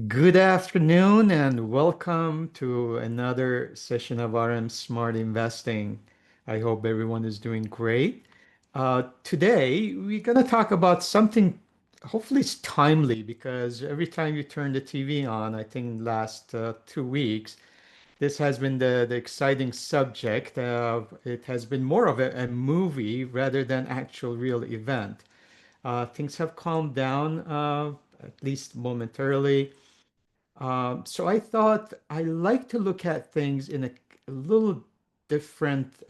Good afternoon and welcome to another session of RM Smart Investing. I hope everyone is doing great. Today, we're going to talk about something hopefully it's timely because every time you turn the TV on, I think last 2 weeks, this has been the exciting subject. It has been more of a movie rather than actual real event. Things have calmed down, at least momentarily. So I thought I like to look at things in a little different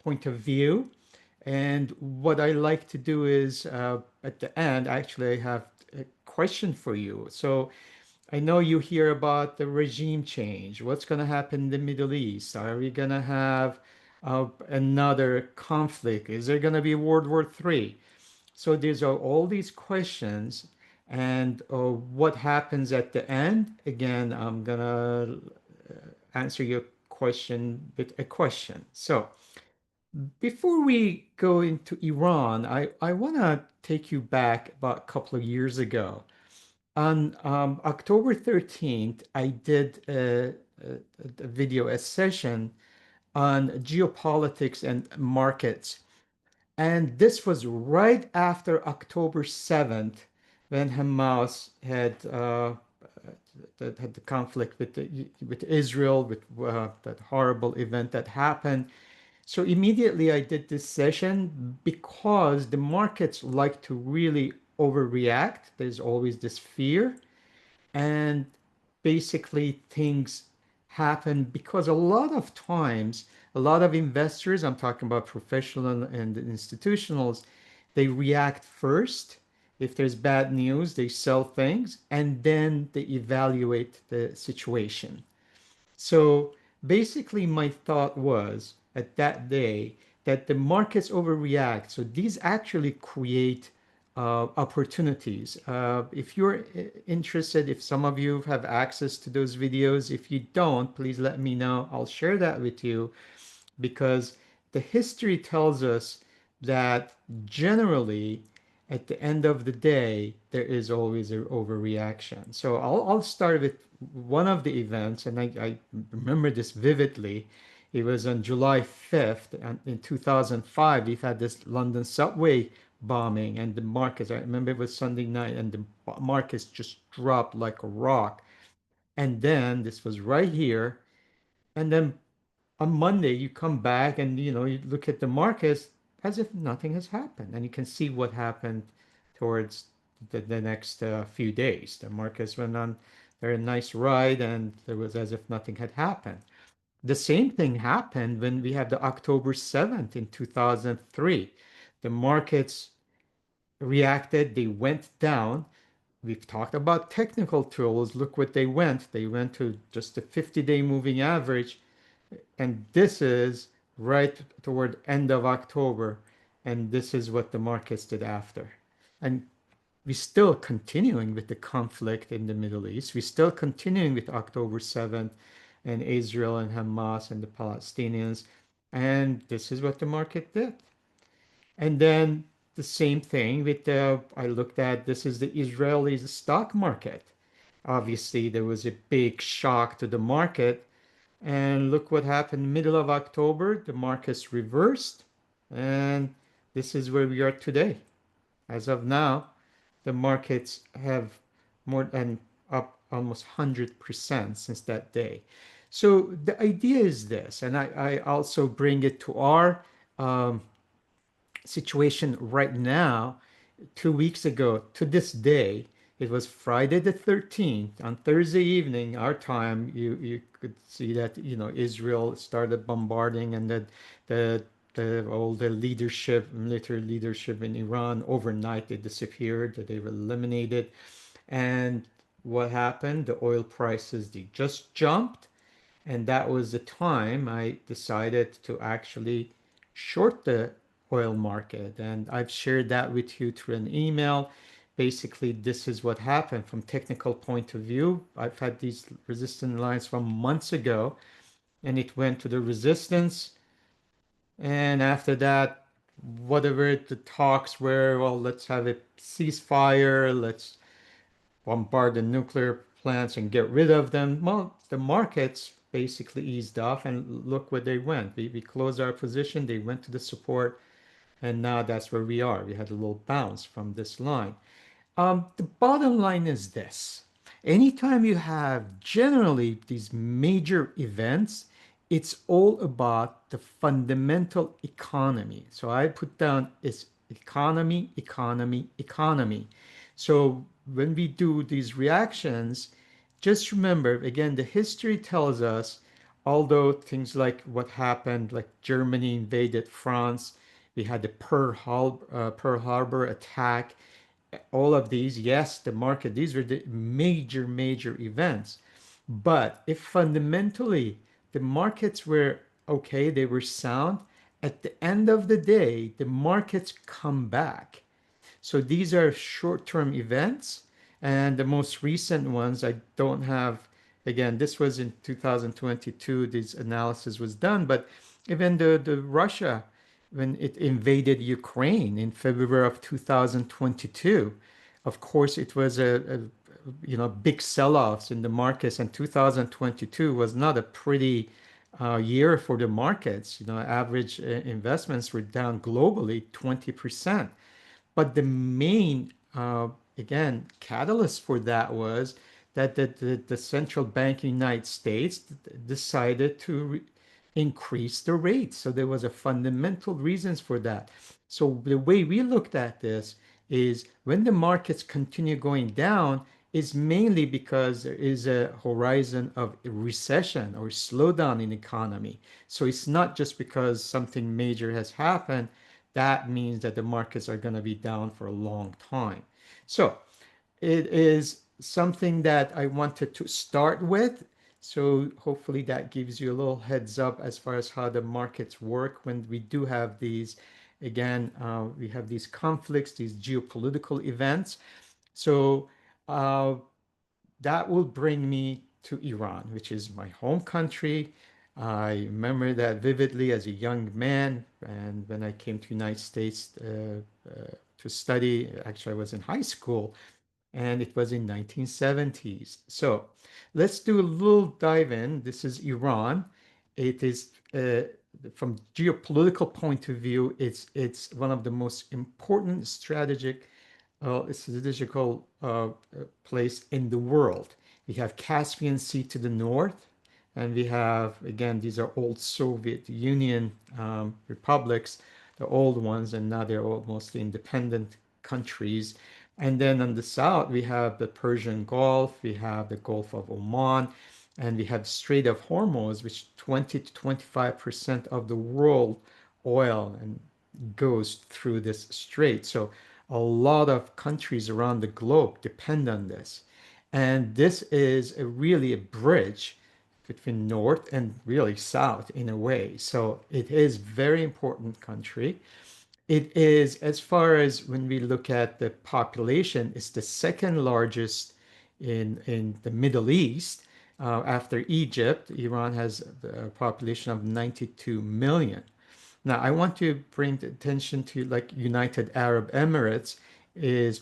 point of view. And what I like to do is at the end, actually, I have a question for you. So I know you hear about the regime change. What's going to happen in the Middle East? Are we going to have another conflict? Is there going to be World War III? So these are all these questions, and what happens at the end? Again, I'm gonna answer your question with a question. So before we go into Iran, I want to take you back about a couple of years ago. On October 13th, I did a video, a session on geopolitics and markets. And this was right after October 7th, when Hamas had the conflict with Israel, with that horrible event that happened. So immediately I did this session because the markets like to really overreact. There's always this fear, and basically things happen because a lot of times a lot of investors, I'm talking about professional and institutionals, they react first. If there's bad news, they sell things and then they evaluate the situation. So basically, my thought was at that day that the markets overreact. So these actually create opportunities. If you're interested, if some of you have access to those videos, if you don't, please let me know. I'll share that with you because the history tells us that generally at the end of the day there is always an overreaction. So I'll start with one of the events, and I remember this vividly. It was on July 5th in 2005. We've had this London subway bombing, and the markets, I remember it was Sunday night, and the markets just dropped like a rock. And then this was right here. And then on Monday you come back and you look at the markets as if nothing has happened, and you can see what happened towards the next few days. The markets went on very nice ride, and it was as if nothing had happened. The same thing happened when we had the October 7th in 2003. The markets reacted, they went down. We've talked about technical tools. Look what they went. They went to just a 50-day moving average, and this is right toward end of October, and this is what the markets did after. And we're still continuing with the conflict in the Middle East. We're still continuing with October 7th and Israel and Hamas and the Palestinians. And this is what the market did. And then the same thing with I looked at this is the Israeli stock market. Obviously, there was a big shock to the market, and look what happened middle of October. The markets reversed, and this is where we are today. As of now, the markets have more than up almost 100% since that day. So the idea is this, and I also bring it to our um, situation right now. 2 weeks ago to this day, it was Friday the 13th. On Thursday evening, our time, you could see that Israel started bombarding, and that the all the leadership, military leadership in Iran overnight they disappeared, that they were eliminated. And what happened? The oil prices, they just jumped, and that was the time I decided to actually short the oil market. And I've shared that with you through an email. Basically, this is what happened from technical point of view. I've had these resistance lines from months ago, and it went to the resistance. And after that, whatever the talks were, well, let's have a ceasefire. Let's bombard the nuclear plants and get rid of them. Well, the markets basically eased off, and look where they went. We closed our position, they went to the support, and now that's where we are. We had a little bounce from this line. The bottom line is this. Anytime you have generally these major events, it's all about the fundamental economy. So I put down is economy, economy, economy. So when we do these reactions, just remember again, the history tells us, although things like what happened, like Germany invaded France, we had the Pearl Harbor attack, all of these, yes, the market, these were the major, major events. But if fundamentally the markets were okay, they were sound, at the end of the day, the markets come back. So these are short-term events, and the most recent ones I don't have. Again, this was in 2022. This analysis was done, but even the Russia when it invaded Ukraine in February of 2022, of course it was big sell-offs in the markets, and 2022 was not a pretty year for the markets. Average investments were down globally 20%. But the main, again, catalyst for that was that the central bank in the United States decided to increase the rates. So there was a fundamental reasons for that. So the way we looked at this is when the markets continue going down, is mainly because there is a horizon of a recession or slowdown in economy. So it's not just because something major has happened, that means that the markets are going to be down for a long time. So it is something that I wanted to start with. So hopefully that gives you a little heads up as far as how the markets work when we do have these, again, we have these conflicts, these geopolitical events. So uh, that will bring me to Iran, which is my home country. I remember that vividly as a young man, and when I came to United States to study, actually I was in high school, and it was in 1970s. So let's do a little dive in. This is Iran. It is from geopolitical point of view, it's one of the most important strategical place in the world. We have Caspian Sea to the north, and we have, again, these are old Soviet Union republics, the old ones, and now they're all mostly independent countries. And then on the south, we have the Persian Gulf, we have the Gulf of Oman, and we have Strait of Hormuz, which 20 to 25% of the world oil and goes through this strait. So a lot of countries around the globe depend on this. And this is really a bridge between north and really south in a way. So it is very important country. It is, as far as when we look at the population, it's the second largest in the Middle East. After Egypt, Iran has a population of 92 million. Now, I want to bring the attention to like United Arab Emirates its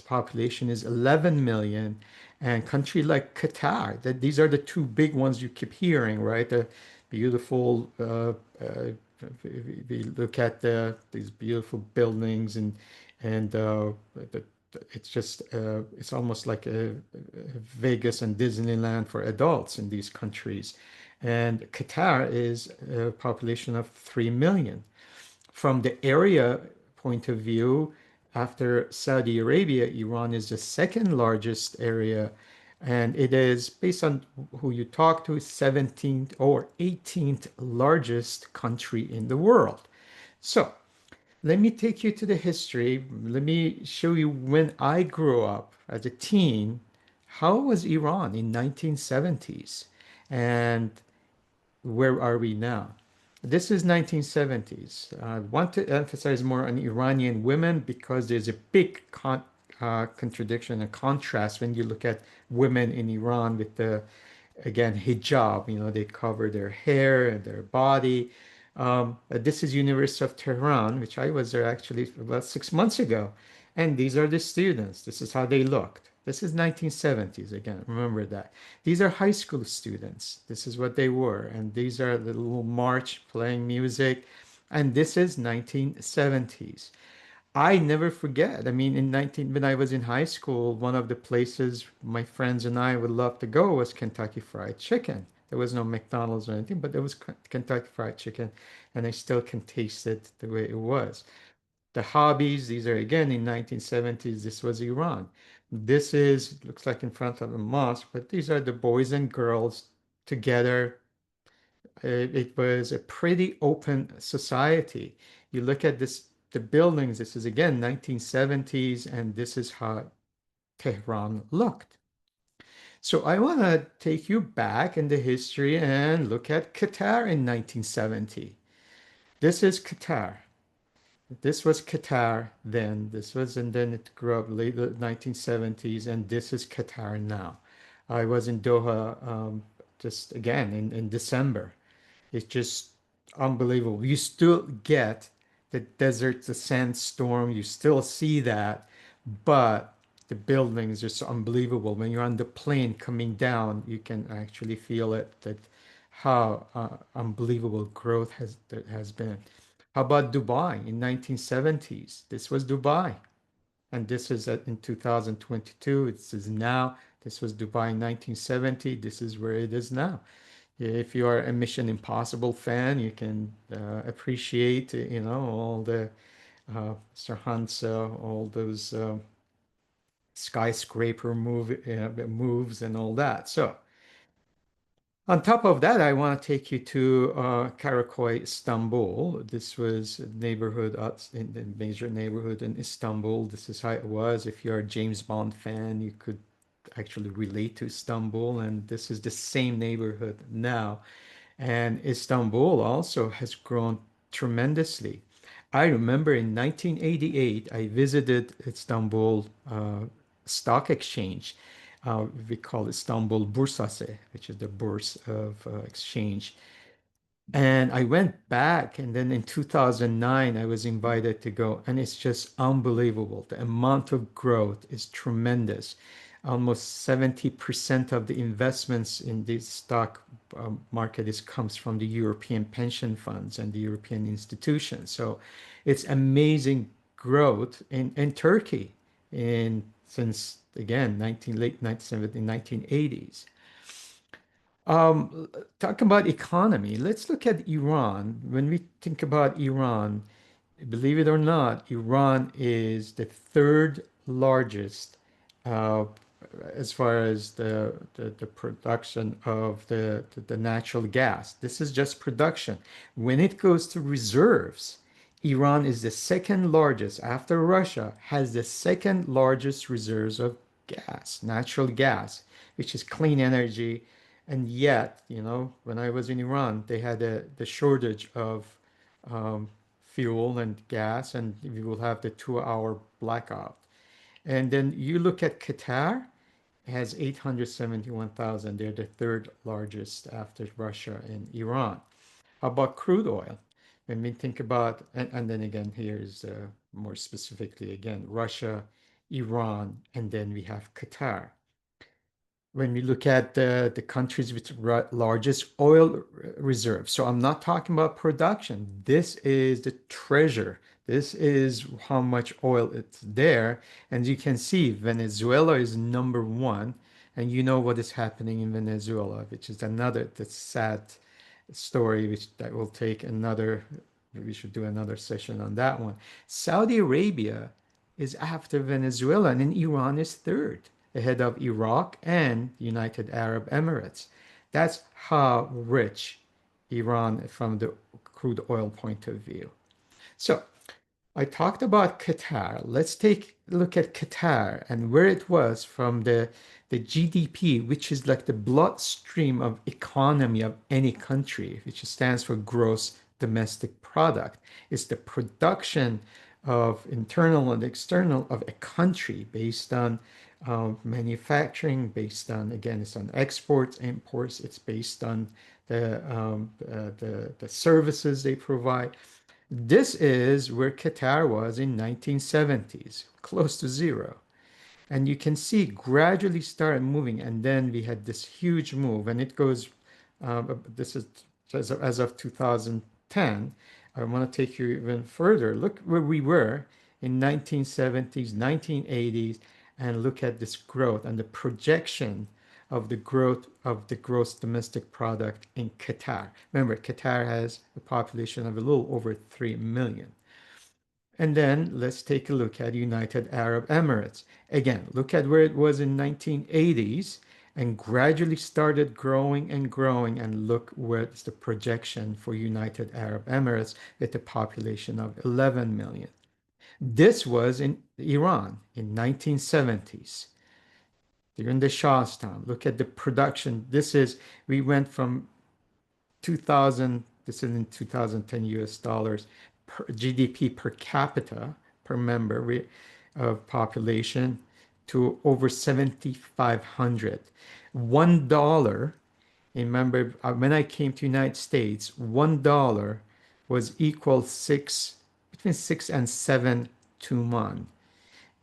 population is 11 million, and country like Qatar, that these are the two big ones you keep hearing, right? The beautiful we look at these beautiful buildings and the, it's just it's almost like a Vegas and Disneyland for adults in these countries. And Qatar is a population of 3 million. From the area point of view, after Saudi Arabia, Iran is the second largest area, and it is, based on who you talk to, 17th or 18th largest country in the world. So let me take you to the history. Let me show you when I grew up as a teen. How was Iran in 1970s? And where are we now? This is 1970s. I want to emphasize more on Iranian women because there's a big contradiction and contrast when you look at women in Iran with the, again, hijab. They cover their hair and their body. This is University of Tehran, which I was there actually about 6 months ago. And these are the students. This is how they looked. This is 1970s again. Remember that. These are high school students. This is what they were. And these are the little march playing music. And this is 1970s. I never forget. I mean, when I was in high school, one of the places my friends and I would love to go was Kentucky Fried Chicken. There was no McDonald's or anything, but there was Kentucky Fried Chicken, and I still can taste it the way it was. The hobbies, these are again in 1970s. This was Iran. This is looks like in front of a mosque, but these are the boys and girls together. It was a pretty open society. You look at the buildings. This is again 1970s, and this is how Tehran looked. So I want to take you back in the history and look at Qatar in 1970. This is Qatar. This was Qatar then. This was, and then it grew up late 1970s, and this is Qatar now. I was in Doha just again in December. It's just unbelievable. You still get the desert, the sandstorm, you still see that, but the buildings are so unbelievable. When you're on the plane coming down, you can actually feel it that how unbelievable growth has been. How about Dubai in 1970s? This was Dubai, and this is in 2022. This is now. This was Dubai in 1970. This is where it is now. If you are a Mission Impossible fan, you can appreciate, all the Sirhan's, all those skyscraper moves and all that. So on top of that, I want to take you to Karakoy, Istanbul. This was a neighborhood, in the major neighborhood in Istanbul. This is how it was. If you're a James Bond fan, you could actually relate to Istanbul, and this is the same neighborhood now. And Istanbul also has grown tremendously. I remember in 1988, I visited Istanbul Stock Exchange. We call Istanbul Bursası, which is the Bourse of exchange. And I went back, and then in 2009, I was invited to go, and it's just unbelievable. The amount of growth is tremendous. Almost 70% of the investments in the stock market comes from the European pension funds and the European institutions. So it's amazing growth in Turkey since again late 1970s, 1980s. Talking about economy, let's look at Iran. When we think about Iran, believe it or not, Iran is the third largest uh, as far as the production of the natural gas. This is just production. When it goes to reserves, Iran is the second largest after Russia, has the second largest reserves of gas, natural gas, which is clean energy. And yet, when I was in Iran, they had the shortage of um, fuel and gas, and we will have the 2-hour blackout. And then you look at Qatar, it has 871,000. They're the third largest after Russia and Iran. How about crude oil? When we think about, and then again, here's more specifically again, Russia, Iran, and then we have Qatar. When we look at the countries with largest oil reserves. So I'm not talking about production. This is the treasure. This is how much oil it's there. And you can see Venezuela is number one. And you know what is happening in Venezuela, which is another that's sad story, which that will take another, we should do another session on that one. Saudi Arabia is after Venezuela, and then Iran is third, ahead of Iraq and United Arab Emirates. That's how rich Iran from the crude oil point of view. So I talked about Qatar. Let's take a look at Qatar and where it was from the GDP, which is like the bloodstream of economy of any country, which stands for gross domestic product. It's the production of internal and external of a country based on manufacturing, based on again, it's on exports, imports. It's based on the services they provide. This is where Qatar was in 1970s, close to zero. And you can see gradually started moving, and then we had this huge move, and it goes. This is as of 2010. I want to take you even further. Look where we were in 1970s, 1980s, and look at this growth and the projection of the growth of the gross domestic product in Qatar. Remember, Qatar has a population of a little over 3 million. And then let's take a look at United Arab Emirates. Again, look at where it was in 1980s and gradually started growing and growing, and look where's the projection for United Arab Emirates with a population of 11 million. This was in Iran in 1970s during the Shah's time. Look at the production. We went from 2000, this is in 2010 US dollars, GDP per capita per member of population to over 7,500. $1, remember when I came to United States, $1 was equal between 6 and 7 to 1.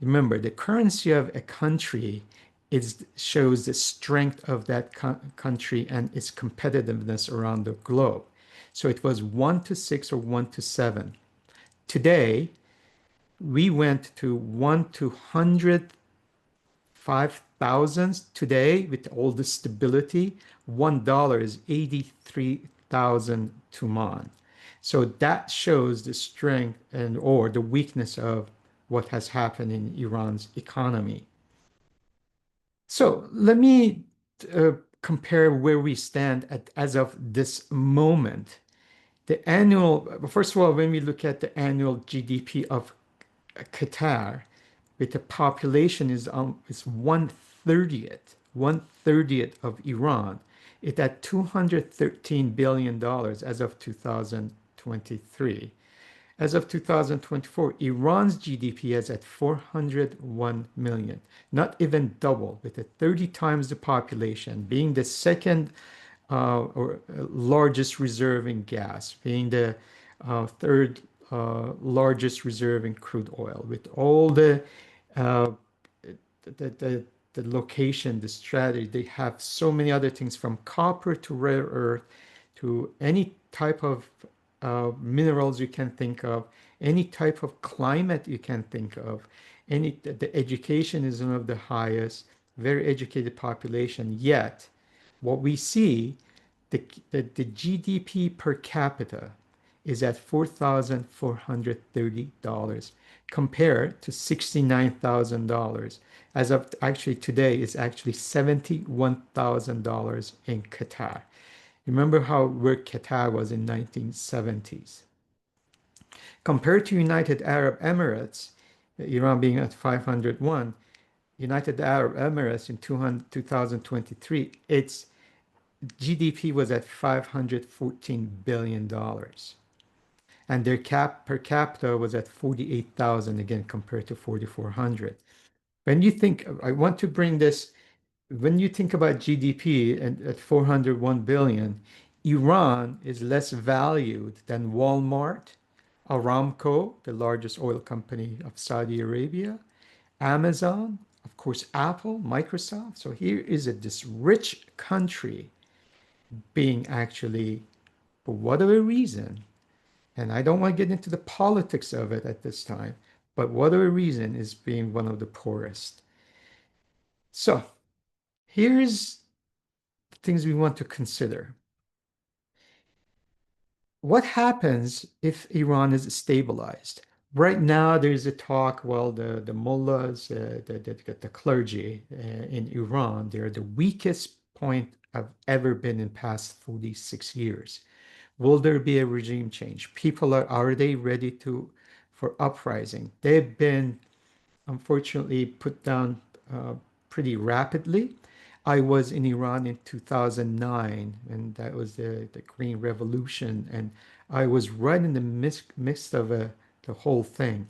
Remember, the currency of a country shows the strength of that country and its competitiveness around the globe. So it was 1 to 6 or 1 to 7. Today, we went to 1 to 105,000 today with all the stability. $1 is 83,000 to 1. So that shows the strength and or the weakness of what has happened in Iran's economy. So let me compare where we stand as of this moment. First of all, when we look at the annual GDP of Qatar, with the population is 1/30th of Iran. It at $213 billion as of 2023. As of 2024, Iran's GDP is at 401 million, not even double, with a 30 times the population, being the second or largest reserve in gas, being the third largest reserve in crude oil, with all uh, the location, the strategy. They have so many other things from copper to rare earth to any type of minerals you can think of, any type of climate you can think of. The education is one of the highest, very educated population. Yet, what we see, the GDP per capita is at $4,430 compared to $69,000. As of actually today, it's actually $71,000 in Qatar. Remember where Qatar was in 1970s. Compared to United Arab Emirates, Iran being at 501, United Arab Emirates in 2023, its GDP was at $514 billion. And their per capita was at 48,000 again compared to 4,400. I want to bring this, when you think about GDP and at 401 billion, Iran is less valued than Walmart, Aramco, the largest oil company of Saudi Arabia, Amazon, of course, Apple, Microsoft. So here is this rich country being actually, for whatever reason, and I don't want to get into the politics of it at this time, but whatever reason is being one of the poorest. So here's the things we want to consider. What happens if Iran is stabilized? Right now, there's a talk, well, the mullahs, the clergy in Iran, they're the weakest point I've ever been in past 46 years. Will there be a regime change? Are they ready for uprising? They've been unfortunately put down pretty rapidly. I was in Iran in 2009, and that was the Green Revolution, and I was right in the midst of the whole thing.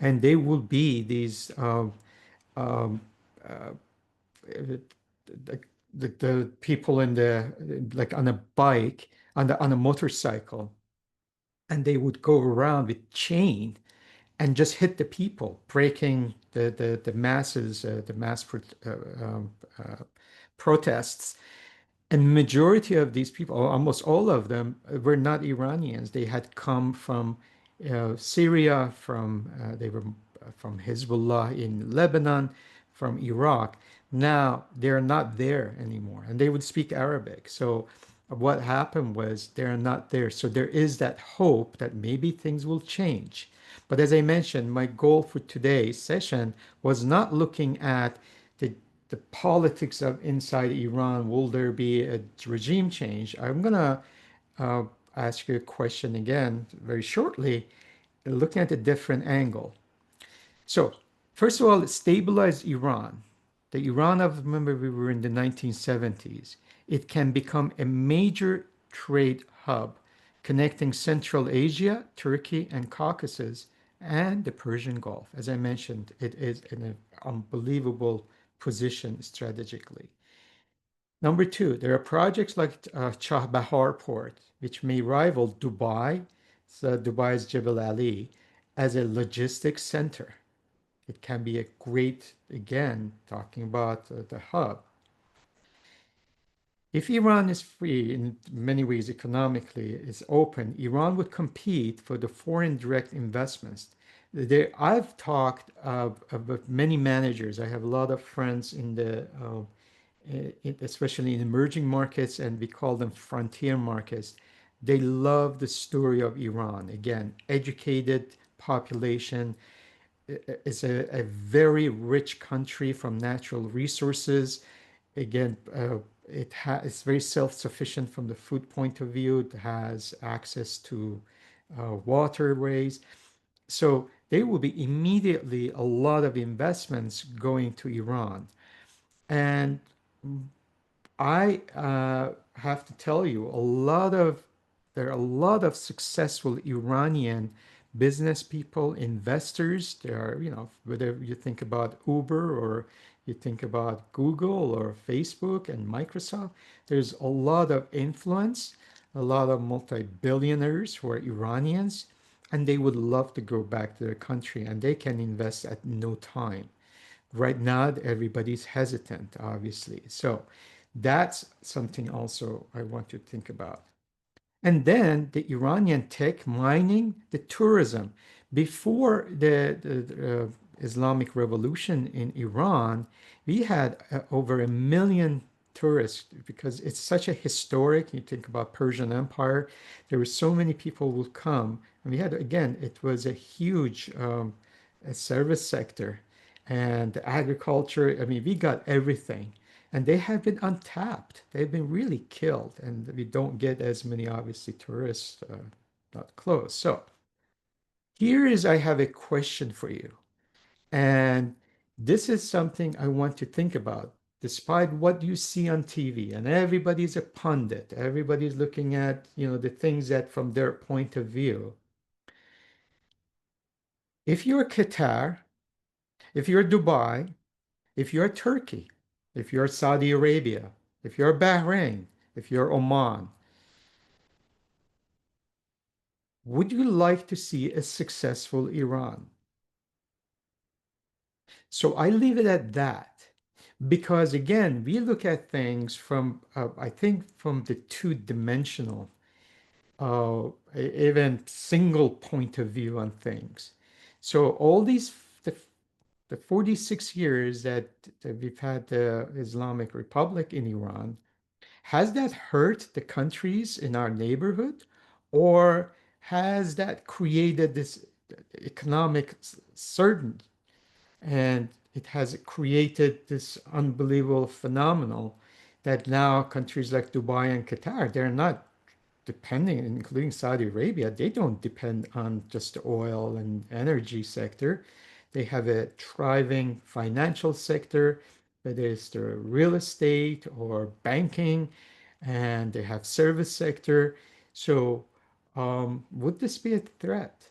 And they will be these um, uh, the, the people in the like on a bike on a motorcycle, and they would go around with chain and just hit the people, breaking the masses, the protests. And majority of these people, or almost all of them, were not Iranians. They had come from Syria, they were from Hezbollah in Lebanon, from Iraq. Now they're not there anymore, and they would speak Arabic. So what happened was they're not there. So there is that hope that maybe things will change. But as I mentioned, my goal for today's session was not looking at the the politics of inside Iran. Will there be a regime change? I'm gonna uh, ask you a question again very shortly, looking at a different angle. So, first of all, stabilize Iran. The Iran of, remember, we were in the 1970s. It can become a major trade hub connecting Central Asia, Turkey, and Caucasus, and the Persian Gulf. As I mentioned, it is in an unbelievable position strategically. Number two, there are projects like Chahbahar Port, which may rival Dubai, so Dubai's Jebel Ali, as a logistics center. It can be a great, again, talking about the hub. If Iran is free in many ways economically, is open, Iran would compete for the foreign direct investments. I've talked about many managers. I have a lot of friends in especially in emerging markets, and we call them frontier markets. They love the story of Iran. Again, educated population, is a very rich country from natural resources. Again, it's very self-sufficient from the food point of view. It has access to waterways. So there will be immediately a lot of investments going to Iran. And I have to tell you, there are a lot of successful Iranian business people, investors. There are, whether you think about Uber or you think about Google or Facebook and Microsoft, there's a lot of influence, a lot of multi-billionaires who are Iranians, and they would love to go back to their country and they can invest at no time. Right now, everybody's hesitant, obviously. So that's something also I want you to think about. And then the Iranian tech, mining, the tourism. Before the Islamic Revolution in Iran, we had over 1 million tourists because it's such a historic, you think about Persian Empire, there were so many people who come. And we had, again, it was a huge a service sector and agriculture. I mean, we got everything and they have been untapped. They've been really killed, and we don't get as many, obviously, tourists not close. So here is, I have a question for you, and this is something I want to think about. Despite what you see on TV, and everybody's a pundit, everybody's looking at, the things that from their point of view. If you're Qatar, if you're Dubai, if you're Turkey, if you're Saudi Arabia, if you're Bahrain, if you're Oman, would you like to see a successful Iran? So I leave it at that because, again, we look at things from, I think, from the two-dimensional, even single point of view on things. So all the 46 years that we've had the Islamic Republic in Iran, has that hurt the countries in our neighborhood, or has that created this economic certain, and it has created this unbelievable phenomenon that now countries like Dubai and Qatar, they're not depending, including Saudi Arabia, they don't depend on just the oil and energy sector. They have a thriving financial sector, whether it's the real estate or banking, and they have service sector. So would this be a threat?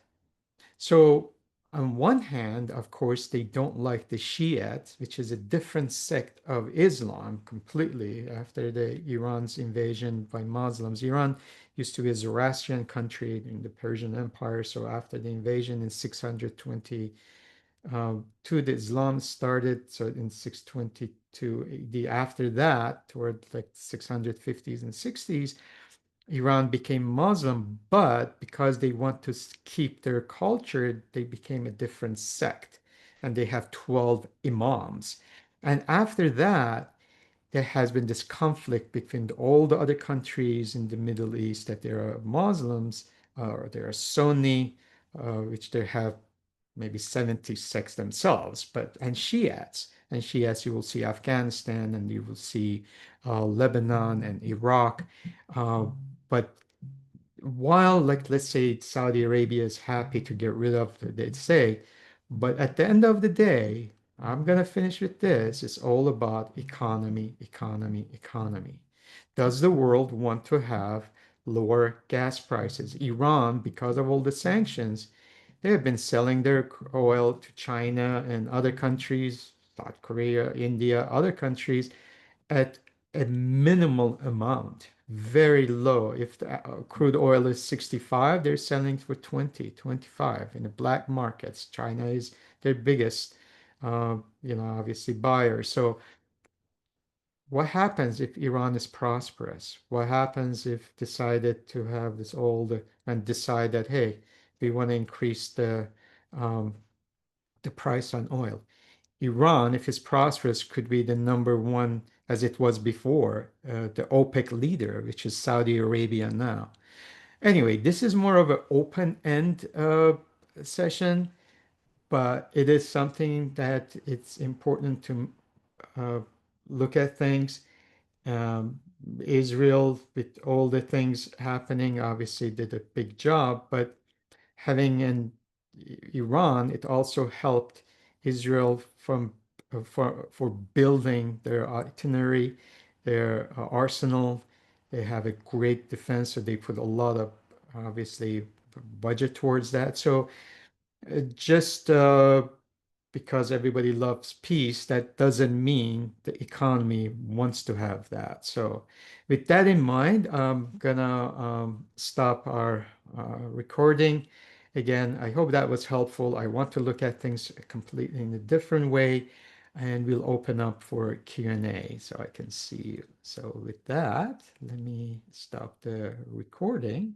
So on one hand, of course, they don't like the Shiites, which is a different sect of Islam completely after the Iran's invasion by Muslims. Iran used to be a Zoroastrian country in the Persian Empire. So after the invasion in 620 to the Islam started, so in 622 AD. After that, toward like 650s and 60s, Iran became Muslim, but because they want to keep their culture, they became a different sect, and they have 12 imams. And after that, there has been this conflict between all the other countries in the Middle East that there are Muslims or there are Sunni, which they have maybe 70 sects themselves, but and Shiites. And Shiites, you will see Afghanistan and you will see Lebanon and Iraq. Uh, but while, like, let's say Saudi Arabia is happy to get rid of, they'd say, but at the end of the day, I'm going to finish with this. It's all about economy, economy, economy. Does the world want to have lower gas prices? Iran, because of all the sanctions, they have been selling their oil to China and other countries, South Korea, India, other countries, at a minimal amount, very low. If the crude oil is 65, they're selling for 20, 25 in the black markets. China is their biggest, obviously buyer. So what happens if Iran is prosperous? What happens if decided to have this old and decide that, hey, we want to increase um, the price on oil? Iran, if it's prosperous, could be the number one, as it was before, the OPEC leader, which is Saudi Arabia now. Anyway, this is more of an open-end session, but it is something that it's important to uh, look at things. Um, Israel, with all the things happening, obviously did a big job, but having in Iran, it also helped Israel for building their artillery, their arsenal. They have a great defense, so they put a lot of obviously budget towards that. So just because everybody loves peace, that doesn't mean the economy wants to have that. So, with that in mind, I'm gonna stop our recording. Again, I hope that was helpful. I want to look at things completely in a different way, and we'll open up for Q&A so I can see you. So, with that, let me stop the recording.